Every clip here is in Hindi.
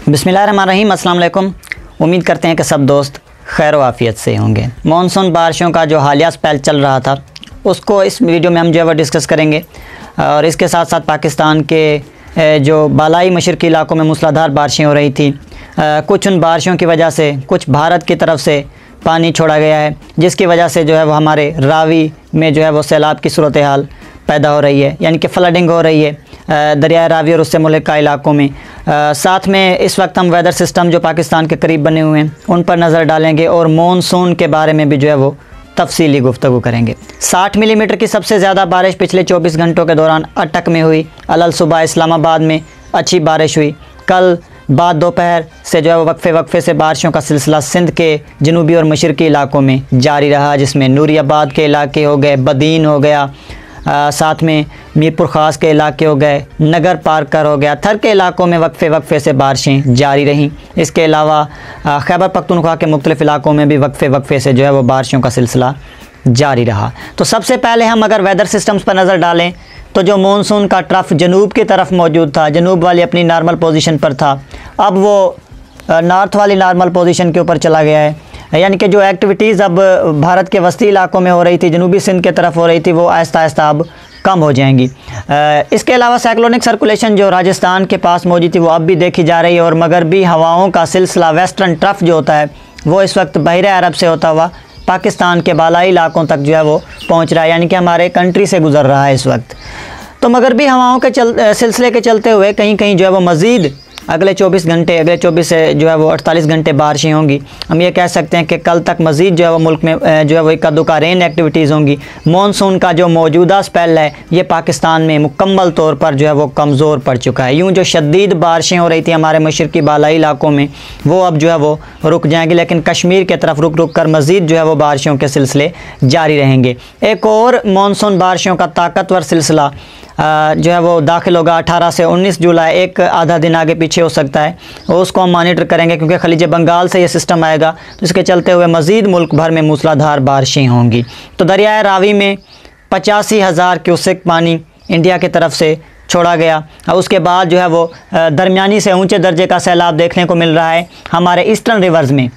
बिस्मिल्लाहिर्रहमानिर्रहीम, अस्सलाम वालेकुम। उम्मीद करते हैं कि सब दोस्त खैर व आफ़ियत से होंगे। मानसून बारिशों का जो हालिया स्पेल चल रहा था उसको इस वीडियो में हम जो है वो डिस्कस करेंगे, और इसके साथ साथ पाकिस्तान के जो बालाई मशरक़ी इलाकों में मूसलाधार बारिशें हो रही थी, कुछ उन बारिशों की वजह से कुछ भारत की तरफ से पानी छोड़ा गया है, जिसकी वजह से जो है वो हमारे रावी में जो है वो सैलाब की सूरत हाल पैदा हो रही है, यानी कि फ्लडिंग हो रही है दरियाए रावी और उससे मुल्का इलाकों में। साथ में इस वक्त हम वेदर सिस्टम जो पाकिस्तान के करीब बने हुए हैं उन पर नज़र डालेंगे और मानसून के बारे में भी जो है वो तफसीली गुफ्तगू करेंगे। 60 मिलीमीटर की सबसे ज़्यादा बारिश पिछले 24 घंटों के दौरान अटक में हुई। अलल सुबह इस्लामाबाद में अच्छी बारिश हुई। कल बाद दोपहर से जो है वो वक्फे से बारिशों का सिलसिला सिंध के जनूबी और मशरक़ी इलाकों में जारी रहा, जिसमें नूरियाबाद के इलाके हो गए, बदीन हो गया, साथ में मीरपुर ख़ास के इलाके हो गए, नगर पारकर हो गया, थर के इलाकों में वक्फे से बारिशें जारी रहीं। इसके अलावा खैबर पख्तूनख्वा के मुख्तलिफ़ इलाकों में भी वक्फे से जो है वो बारिशों का सिलसिला जारी रहा। तो सबसे पहले हम अगर वेदर सिस्टम्स पर नज़र डालें तो जो मानसून का ट्रफ जनूब की तरफ मौजूद था, जनूब वाली अपनी नॉर्मल पोजीशन पर था, अब वो नॉर्थ वाली नॉर्मल पोजीशन के ऊपर चला गया है, यानी कि जो एक्टिविटीज़ अब भारत के वस्ती इलाकों में हो रही थी, जनूबी सिंध की तरफ हो रही थी, वो आहिस्ता आहिस्ता अब कम हो जाएंगी। इसके अलावा साइक्लोनिक सर्कुलेशन जो राजस्थान के पास मौजूद थी वो अब भी देखी जा रही है, और मगरबी हवाओं का सिलसिला वेस्टर्न ट्रफ जो होता है वो इस वक्त बहरे अरब से होता हुआ पाकिस्तान के बालाई इलाकों तक जो है वो पहुँच रहा है, यानी कि हमारे कंट्री से गुज़र रहा है इस वक्त। तो मगरबी हवाओं के सिलसिले के चलते हुए कहीं कहीं जो है वो मज़ीद अगले 24 से जो है वो 48 घंटे बारिशें होंगी। हम ये कह सकते हैं कि कल तक मज़ीद जो है वो मुल्क में जो है वो इक्का दुक्का रेन एक्टिविटीज़ होंगी। मानसून का जो मौजूदा स्पेल है ये पाकिस्तान में मुकम्मल तौर पर जो है वो कमज़ोर पड़ चुका है। यूँ जो शदीद बारिशें हो रही थी हमारे मशरक़ी बालाई इलाकों में वो अब जो है वो रुक जाएंगी, लेकिन कश्मीर की तरफ रुक कर मज़ीद जो है वो बारिशों के सिलसिले जारी रहेंगे। एक और मानसून बारिशों का ताकतवर सिलसिला जो है वो दाखिल होगा 18 से 19 जुलाई, एक आधा दिन आगे पीछे हो सकता है, और उसको हम मॉनिटर करेंगे क्योंकि खलीज बंगाल से ये सिस्टम आएगा, तो इसके चलते हुए मज़ीद मुल्क भर में मूसलाधार बारिशें होंगी। तो दरियाए रावी में 85,000 क्यूसेक पानी इंडिया की तरफ से छोड़ा गया, और उसके बाद जो है वो दरमियानी से ऊंचे दर्जे का सैलाब देखने को मिल रहा है हमारे ईस्टर्न रिवर्स में।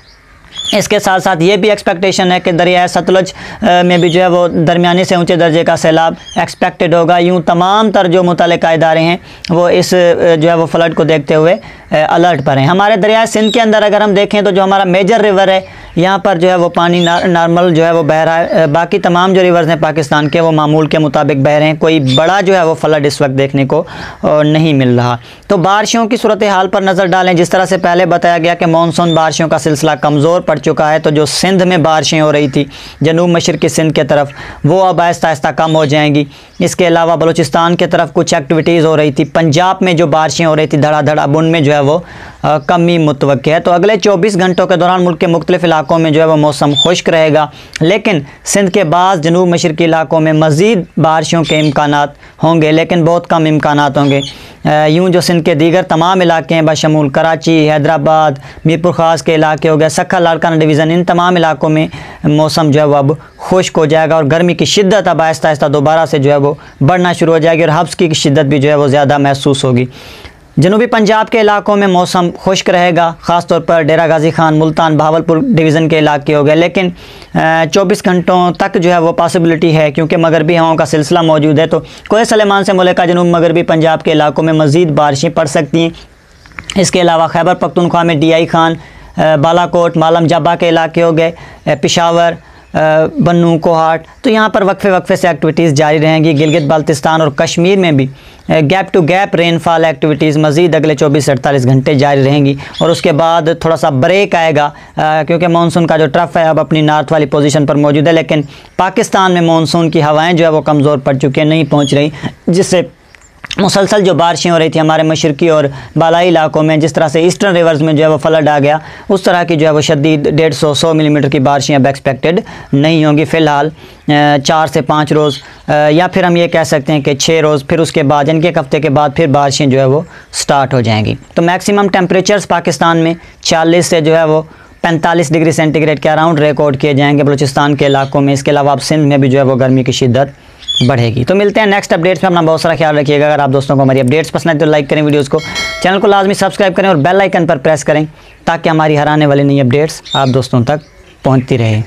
इसके साथ साथ ये भी एक्सपेक्टेशन है कि दरियाए सतलुज में भी जो है वो दरमियानी से ऊंचे दर्जे का सैलाब एक्सपेक्टेड होगा। यूँ तमाम तर जो मुतल्लिका इदारे हैं वो इस जो है वो फ्लड को देखते हुए अलर्ट पर हैं। हमारे दरियाए सिंध के अंदर अगर हम देखें तो जो हमारा मेजर रिवर है यहाँ पर जो है वो पानी नॉर्मल जो है वो बह रहा है। बाकी तमाम जो रिवर्स हैं पाकिस्तान के वो मामूल के मुताबिक बह रहे हैं, कोई बड़ा जो है वो फ्लड इस वक्त देखने को नहीं मिल रहा। तो बारिशों की सूरत हाल पर नज़र डालें। जिस तरह से पहले बताया गया कि मानसून बारिशों का सिलसिला कमज़ोर पड़ चुका है, तो जो सिंध में बारिशें हो रही थी जनूब मशरक़ी सिंध के तरफ वो अब आहिस्ता आहिस्ता कम हो जाएंगी। इसके अलावा बलूचिस्तान के तरफ कुछ एक्टिविटीज़ हो रही थी, पंजाब में जो बारिशें हो रही थी धड़ाधड़, अब उनमें जो है वो कमी मुतवक्की है। तो अगले 24 घंटों के दौरान मुल्क के मुख्तलिफ़ इलाकों में जो है वो मौसम खुश्क रहेगा, लेकिन सिंध के बाद जनूब मशरक़ी इलाकों में मज़ीद बारिशों के इम्कानात होंगे, लेकिन बहुत कम इम्कानात होंगे। यूँ जो सिंध के दीगर तमाम इलाके हैं बशमूल कराची, हैदराबाद, मीरपुर ख़ास के इलाके हो गए, सक्खा लाड़काना डिवीज़न, इन तमाम इलाकों में मौसम जो है वो अब खुश्क हो जाएगा, और गर्मी की शिद्दत अब आहिस्ता आहिस्ता दोबारा से जो है वो बढ़ना शुरू हो जाएगी, और हब्स की शिद्दत भी जो है वो ज़्यादा महसूस होगी। जनूबी पंजाब के इलाकों में मौसम खुश्क रहेगा, ख़ास तौर पर डेरा गाजी खान, मुल्तान, भावलपुर डिवीज़न के इलाके हो गए, लेकिन 24 घंटों तक जो है वो पॉसिबिलिटी है क्योंकि मगरबी हवाओं का सिलसिला मौजूद है। तो कोहे सलेमान से मुल्का जनूब मगरबी पंजाब के इलाकों में मज़ीद बारिशें पड़ सकती हैं। इसके अलावा खैबर पख्तूनख्वा में DI खान, बालाकोट, मालम जाबा के इलाके हो गए, पेशावर, बन्नू, कोहाट, तो यहाँ पर वक्फे से एक्टिविटीज़ जारी रहेंगी। गिलगित बाल्तिस्तान और कश्मीर में भी gap to gap rainfall activities मज़ीद अगले 24 से 48 घंटे जारी रहेंगी, और उसके बाद थोड़ा सा ब्रेक आएगा क्योंकि मानसून का जो ट्रफ है अब अपनी नॉर्थ वाली पोजीशन पर मौजूद है, लेकिन पाकिस्तान में मानसून की हवाएं जो है वो कमज़ोर पड़ चुकी हैं, नहीं पहुँच रही, जिससे मुसलसल जो बारिशें हो रही थी हमारे मशरक़ी और बालाई इलाकों में, जिस तरह से ईस्टर्न रिवर्स में जो है वो फ्लड आ गया, उस तरह की जो है वो शदीद 150 मिलीमीटर की बारिशें अब एक्सपेक्टेड नहीं होंगी फ़िलहाल 4 से 5 रोज़, या फिर हम ये कह सकते हैं कि 6 रोज़, फिर उसके बाद यानी कि एक हफ़्ते के बाद फिर बारिशें जो है वो स्टार्ट हो जाएंगी। तो मैक्सिमम टेम्परेचर्स पाकिस्तान में 40 से जो है वो 45 डिग्री सेंटीग्रेड के अराउंड रिकॉर्ड किए जाएंगे बलूचिस्तान के इलाकों में। इसके अलावा अब सिंध में भी जो है वो गर्मी की शिद्दत बढ़ेगी। तो मिलते हैं नेक्स्ट अपडेट्स में, अपना बहुत सारा ख्याल रखिएगा। अगर आप दोस्तों को हमारी अपडेट्स पसंद है तो लाइक करें वीडियोज़ को, चैनल को लाजमी सब्सक्राइब करें और बेल आइकन पर प्रेस करें ताकि हमारी हर आने वाली नई अपडेट्स आप दोस्तों तक पहुँचती रहे।